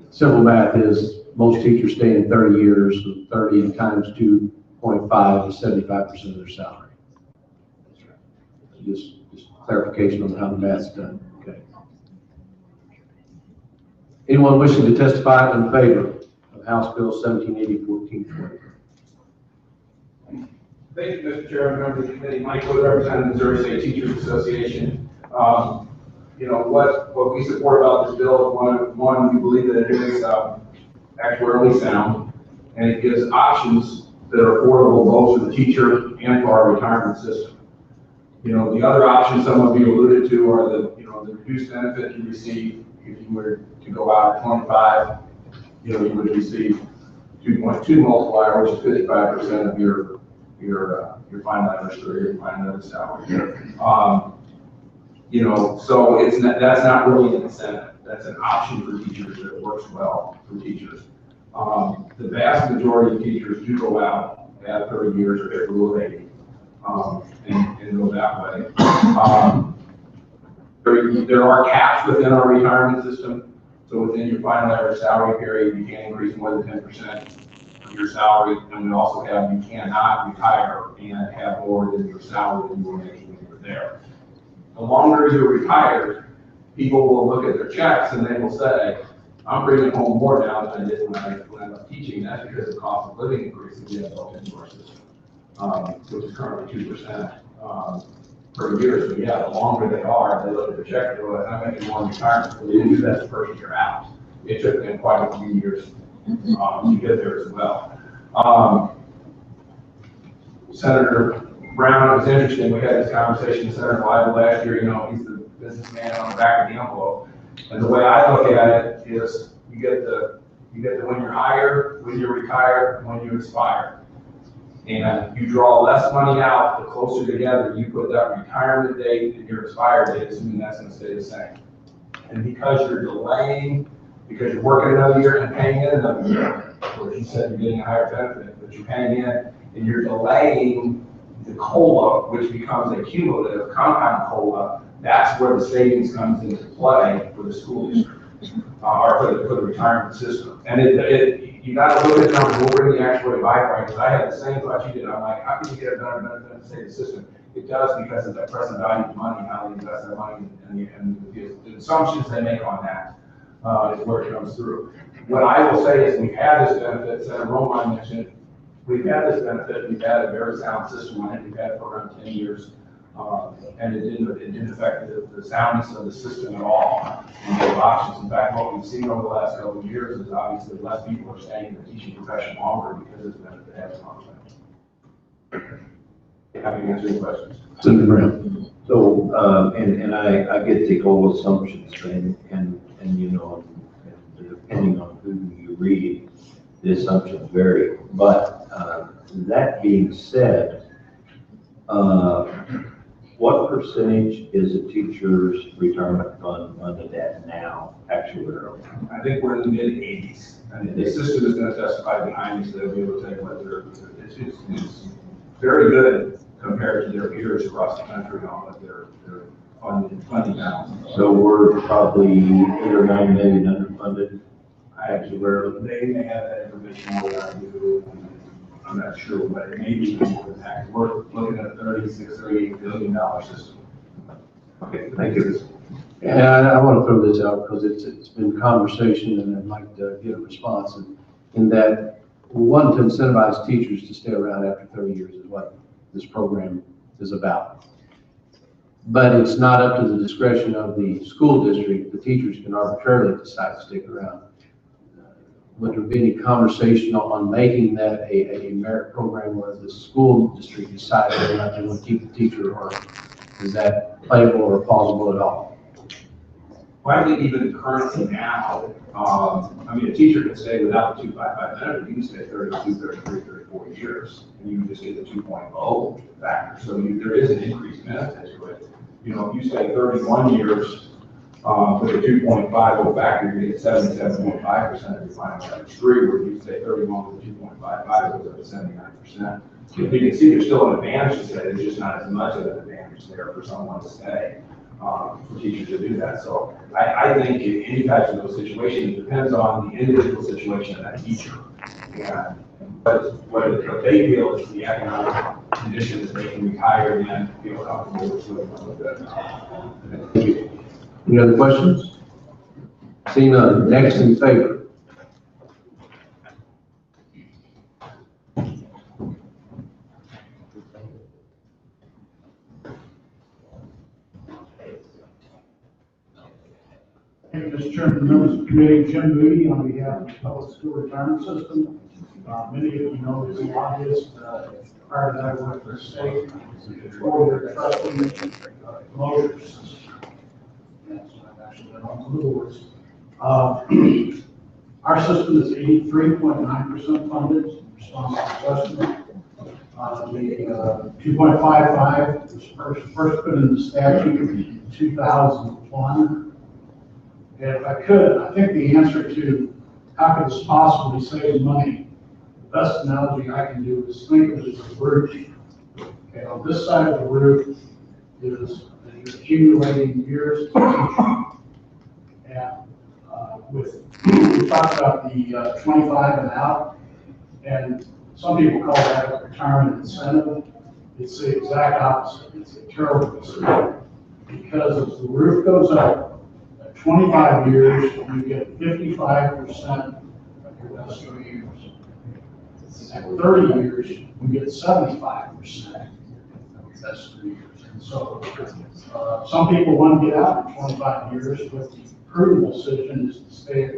simple math is most teachers stay in 30 years, so 30 times 2.5 is 75% of their salary. Just clarification on how the math's done. Okay. Anyone wishing to testify in favor of House Bill 1780-1420? Thank you, Mr. Chairman, members of the committee. Mike Wood, representing the Missouri State Teachers Association. You know, what we support about this bill is one, we believe that it is actuarially sound, and it gives options that are affordable both to the teacher and for our retirement system. You know, the other options some of you alluded to are the reduced benefit you receive if you were to go out at 25. You know, you would receive 2.2 multiplier, which is 55% of your final average or your final average salary. You know, so that's not really an incentive. That's an option for teachers that works well for teachers. The vast majority of teachers do go out at 30 years or at rule of 80 and go that way. There are caps within our retirement system. So within your final average salary period, you can't increase more than 10% of your salary. And we also have, you cannot retire and have more than your salary that you were making when you were there. The longer you're retired, people will look at their checks and they will say, I'm bringing home more now than I did when I was teaching. That's because the cost of living increases we have built into our system, which is currently 2% per year. So yeah, the longer they are, they look at the check and go, I'm making more in retirement. So they didn't do that the first year out. It took them quite a few years to get there as well. Senator Brown, it was interesting. We had this conversation with Senator Lytle last year. You know, he's the businessman on the back of the envelope. And the way I look at it is you get the when you're hired, when you're retired, when you expire. And you draw less money out the closer together you put that retirement date and your expire date, assuming that's going to stay the same. And because you're delaying, because you're working another year and paying in another year, or you said you're getting a higher benefit, but you're paying in and you're delaying the COLA, which becomes a cumulative compound COLA, that's where the savings comes into play for the school district. or for the retirement system. And you gotta look at numbers, we'll bring the actuary by, right, because I had the same thought you did. I'm like, how can you get a better benefit in the state system? It does because of the present value of money, how they invest their money, and the assumptions they make on that is where it comes through. What I will say is we've had this benefit, Senator Roman mentioned, we've had this benefit, we've had a very sound system on it, we've had it for around 10 years. And it didn't affect the soundness of the system at all. And the options, in fact, what we've seen over the last couple of years is obviously less people are staying in the teaching profession longer because it's benefit has gone away. Happy to answer any questions. Senator Brown. So, and I get the whole assumptions thing, and you know, depending on who you read, the assumptions vary. But that being said, what percentage is a teacher's retirement fund funded at now, actuarially? I think we're in the mid-80s. And the system is going to testify behind me, so they'll be able to tell you what it's very good compared to their peers across the country on what they're funding now. So we're probably 8 or 9 million underfunded. Actually, they may have that information more than I do. I'm not sure, but it may be more than that. We're looking at a $36, $38 billion system. Okay, thank you. And I want to throw this out because it's been conversation and I'd like to get a response in that we want to incentivize teachers to stay around after 30 years is what this program is about. But it's not up to the discretion of the school district. The teachers can arbitrarily decide to stick around. Would there be any conversation on making that a merit program where the school district decides whether or not they want to keep the teacher, or is that playable or plausible at all? Well, I think even currently now, I mean, a teacher can stay without the 255 benefit, you can stay 32, 33, 34 years, and you can just get the 2.0 factor. So there is an increased benefit to it. You know, if you stay 31 years, with a 2.50 factor, you get 77.5% of your final average degree, where you stay 31 with a 2.55, it goes up to 79%. You can see there's still an advantage to stay, there's just not as much of an advantage there for someone to stay, for teachers to do that. So I think in any types of those situations, it depends on the individual situation of that teacher. And what they feel is the economic condition that they can retire and feel comfortable with that. Thank you. Any other questions? Seeing none, next in favor. Thank you, Mr. Chairman, members of the committee, Jim Moody on behalf of the Public School Retirement System. Many of you know this lobbyist, prior to that I worked for the state, for their trustee, promotions. That's what I've actually done on the boards. Our system is 83.9% funded, responsible question. The 2.55 was first put in the statute in 2001. And if I could, I think the answer to how could this possibly save money, the best analogy I can do is think of it as a roof. Okay, on this side of the roof is you're accumulating years to teach. And we talked about the 25 and out, and some people call that a retirement incentive. It's the exact opposite. It's a terrible incentive, because as the roof goes up, 25 years, you get 55% of your best 3 years. At 30 years, you get 75% of your best 3 years. And so some people want to get out in 25 years, but the prudent decision is to stay at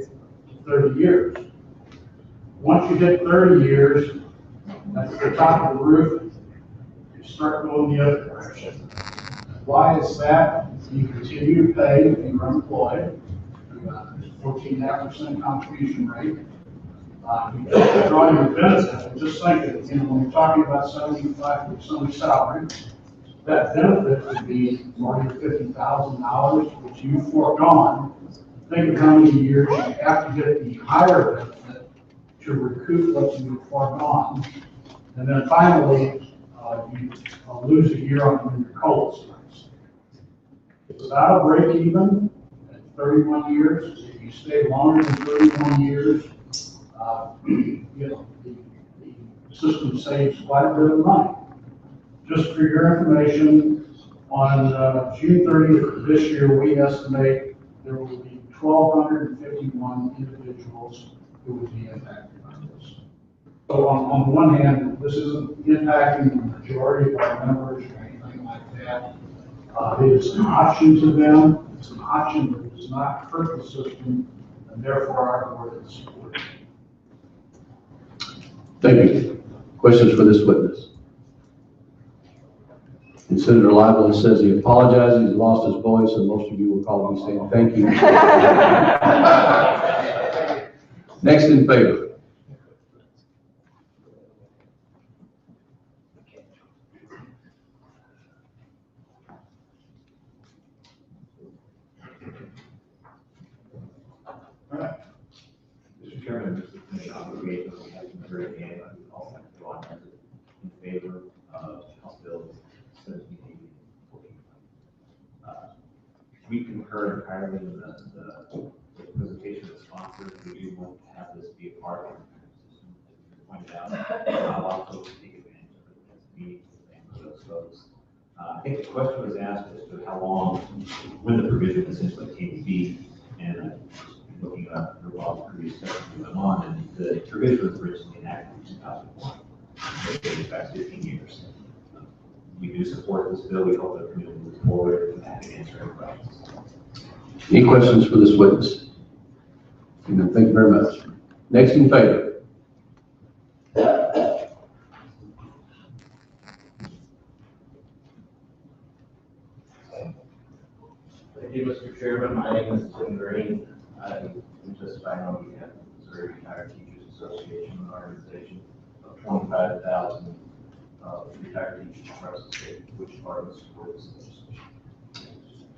30 years. Once you hit 30 years, at the top of the roof, you start going the other direction. Why is that? You continue to pay if you're employed, 14.5% contribution rate. You draw your benefit. Just think that, when you're talking about 75% of salary, that benefit would be $450,000, which you've foregone. Think of how many years you have to get the higher benefit to recoup what you've foregone. And then finally, you lose a year on your COLA. Without a break even at 31 years, if you you stay longer than 31 years, you know, the system saves quite a bit of money. Just for your information, on June 30th of this year, we estimate there will be 1,251 individuals who would be impacted by this. So on the one hand, this isn't impacting the majority of our members or anything like that. It is an option to them. It's an option that does not hurt the system, and therefore our board is supportive. Thank you. Questions for this witness? And Senator Lively says he apologizes, he's lost his voice, and most of you will probably say thank you. Next in favor. Mr. Chairman, this is the obligation we have to very hand, I would also have to go on as in favor of House Bill 1780. We concur entirely in the presentation of the sponsors. We do want to have this be a part of the system, as you pointed out. A lot of folks take advantage of it as meetings and for those folks. I think the question was asked as to how long, when the provision essentially came to be, and looking at the law previous section went on, and the provision was originally enacted in 2001. So it dates back 15 years. We do support this bill. We hope that the community moves forward and happy to answer any questions. Any questions for this witness? Thank you very much. Next in favor. Thank you, Mr. Chairman. My name is Tim Green. I'm testifying on behalf of the Missouri Retired Teachers Association, an organization of 25,000 retired teachers across the state, which part of the support this legislation.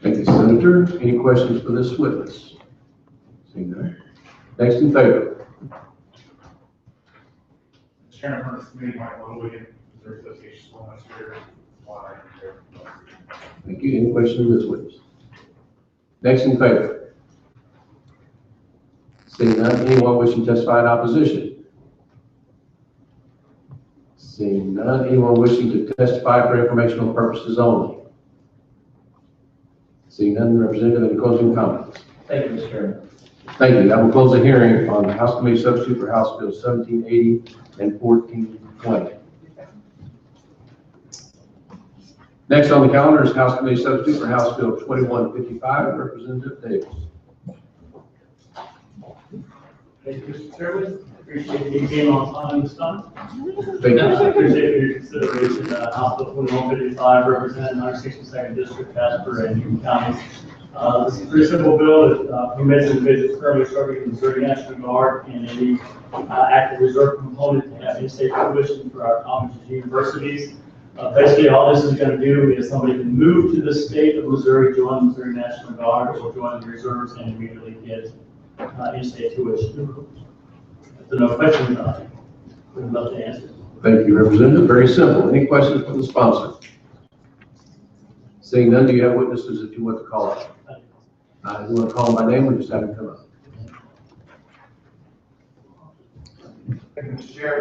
Thank you, Senator. Any questions for this witness? Seeing none. Next in favor. Mr. Chairman, for this committee, Michael Williams, Missouri Association Swan. Thank you. Any questions for this witness? Next in favor. Seeing none, anyone wishing to testify in opposition? Seeing none, anyone wishing to testify for informational purposes only? Seeing none, Representative, any closing comments? Thank you, Mr. Chairman. Thank you. I will close the hearing on the House Committee Substitute for House Bill 1780 and 1420. Next on the calendar is House Committee Substitute for House Bill 2155, Representative Davis. Thank you, Mr. Chairman. Appreciate you being on time this time. Thank you. Appreciate your consideration. House Bill 2155 representing 162nd District, Casper, and Newton counties. This is a pretty simple bill that permits individuals currently serving in the Missouri National Guard and any active reserve component to have in-state tuition for our colleges and universities. Basically, all this is going to do is somebody can move to the state of Missouri, join the Missouri National Guard, or join the reserves and immediately get in-state tuition. If there are no questions, we'd love to answer. Thank you, Representative. Very simple. Any questions from the sponsor? Seeing none, do you have witnesses that you want to call out? If you want to call by name, we just have them come up. Thank you, Mr. Chair,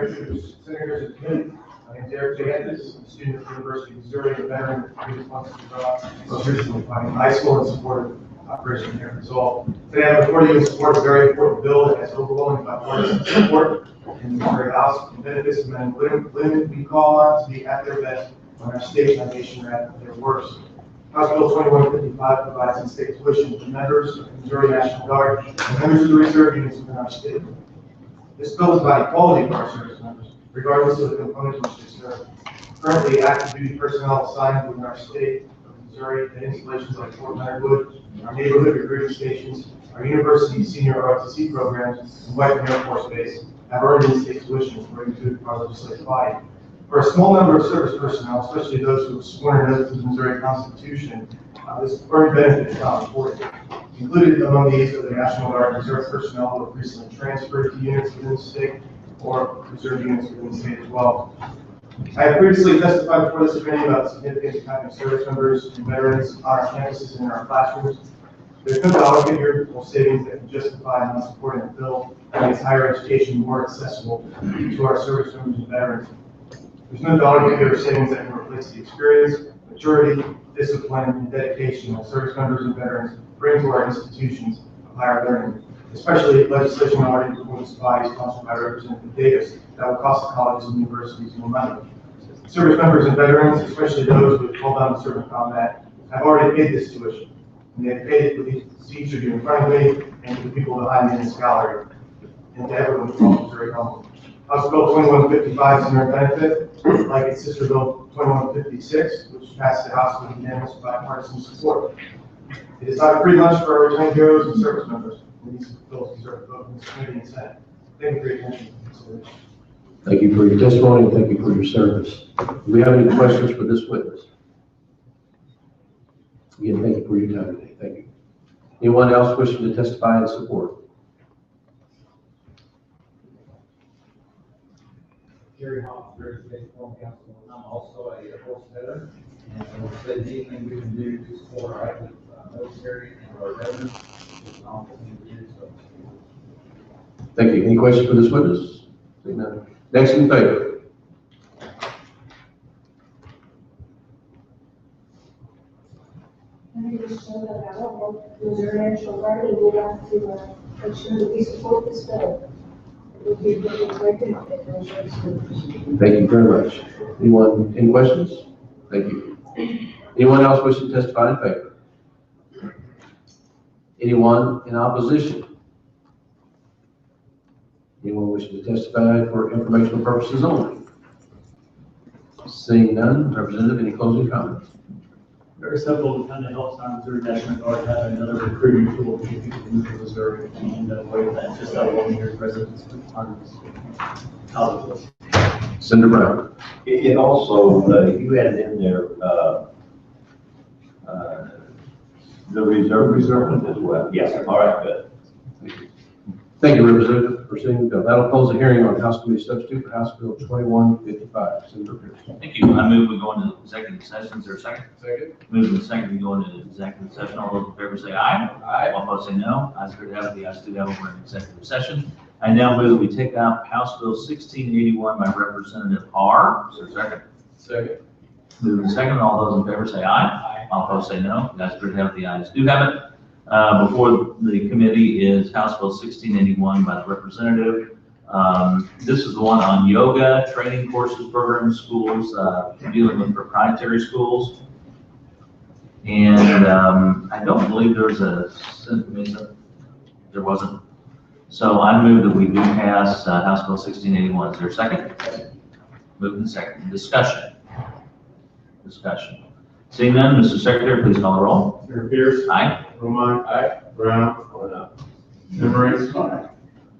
Senators and Committee. My name is Eric J. Hedges. I'm a student at the University of Missouri, a veteran of previous months most recently finding high school and supported Operation Inherent Resolve. Today I'm before you in support of a very important bill that has overwhelming bipartisan support in the Missouri House. The benefits of men and women we call on to be at their best when our state and our nation are at their worst. House Bill 2155 provides in-state tuition for members of the Missouri National Guard and members of the reserve units within our state. This bill is about equality for our service members, regardless of the component in which they serve. Currently, active duty personnel assigned within our state of Missouri at installations like Fort Leonard Wood, our neighborhood recruiting stations, our university senior ROTC programs, and Whiteman Air Force Base have earned in-state tuition according to our legislative body. For a small number of service personnel, especially those who have sworn oath to the Missouri Constitution, this earned benefit is not important. Included among these are the National Guard and Reserve personnel who have recently transferred to units within the state or reserve units within the state as well. I have previously testified before this committee about the significance of having service members and veterans on our campuses and in our classrooms. There's no dollar figure or savings that can justify not supporting the bill that makes higher education more accessible to our service members and veterans. There's no dollar figure or savings that can replace the experience, maturity, discipline, and dedication that service members and veterans bring to our institutions of higher learning, especially legislation already before this body sponsored by Representative Davis that will cost the colleges and universities more money. Service members and veterans, especially those who have called down to serve in combat, have already paid this tuition. And they have paid it with these seats of you in front of me and to the people behind me in this gallery, and to everyone from Missouri home. House Bill 2155 is an benefit, like its sister Bill 2156, which passed the House with unanimous bipartisan support. It is not a free lunch for our returning heroes and service members. And these bills deserve a vote in this committee and Senate. Thank you for your attention. Thank you for your testimony, and thank you for your service. Do we have any questions for this witness? Again, thank you for your time today. Thank you. Anyone else wishing to testify in support? Jerry Hoff, Jersey State Form Council. I'm also a horse veteran, and I will say anything we can do to support our active military and our veterans is an opportunity to do so. Thank you. Any questions for this witness? Seeing none. Next in favor. Missouri National Guard, and we'd like to make sure that we support this bill. It would be a great benefit for insurance members. Thank you very much. Anyone, any questions? Thank you. Anyone else wishing to testify in favor? Anyone in opposition? Anyone wishing to testify for informational purposes only? Seeing none, Representative, any closing comments? Very simple, kind of helps our Missouri National Guard have another recruiting tool to get people to move to Missouri, and way that just how 1 year residents on colleges. Senator Brown. It also, you had in there, the reserve as well. Yes, all right, good. Thank you, Representative, for seeing the bill. That'll close the hearing on House Committee Substitute for House Bill 2155. Senator Pearce. Thank you. I move we go into executive session. Is there a second? Second. Move in second, we go into executive session. All those in favor say aye. Aye. All opposed say no. Ayes heard, have it. The ayes do have it. We're in executive session. I now move we take out House Bill 1681 by Representative R. Is there a second? Second. Move in second. All those in favor say aye. Aye. All opposed say no. The ayes heard, have it. The ayes do have it. Before the committee is House Bill 1681 by the representative. This is the one on yoga, training courses, programs, schools, dealing with proprietary schools. And I don't believe there's a, there wasn't. So I move that we do pass House Bill 1681. Is there a second? Move in second. Discussion. Discussion. Seeing none, Mr. Secretary, please call the roll. Senator Pearce. Aye. Romine. Aye. Brown. Memory. Aye.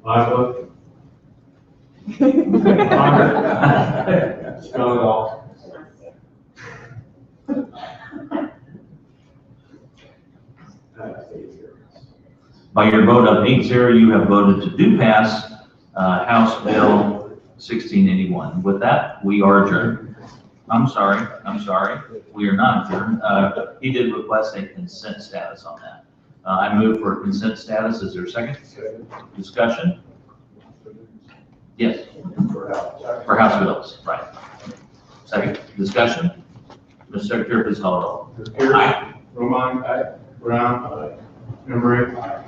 Liva. Spell it all. By your vote of 8-0, you have voted to do pass House Bill 1681. With that, we are adjourned. I'm sorry, we are not adjourned. He did request a consent status on that. I move for consent status. Is there a second? Second. Discussion? Yes. For House bills, right. Second. Discussion? Mr. Secretary, please call the roll. Aye. Romine. Aye. Brown. Aye. Memory. Aye.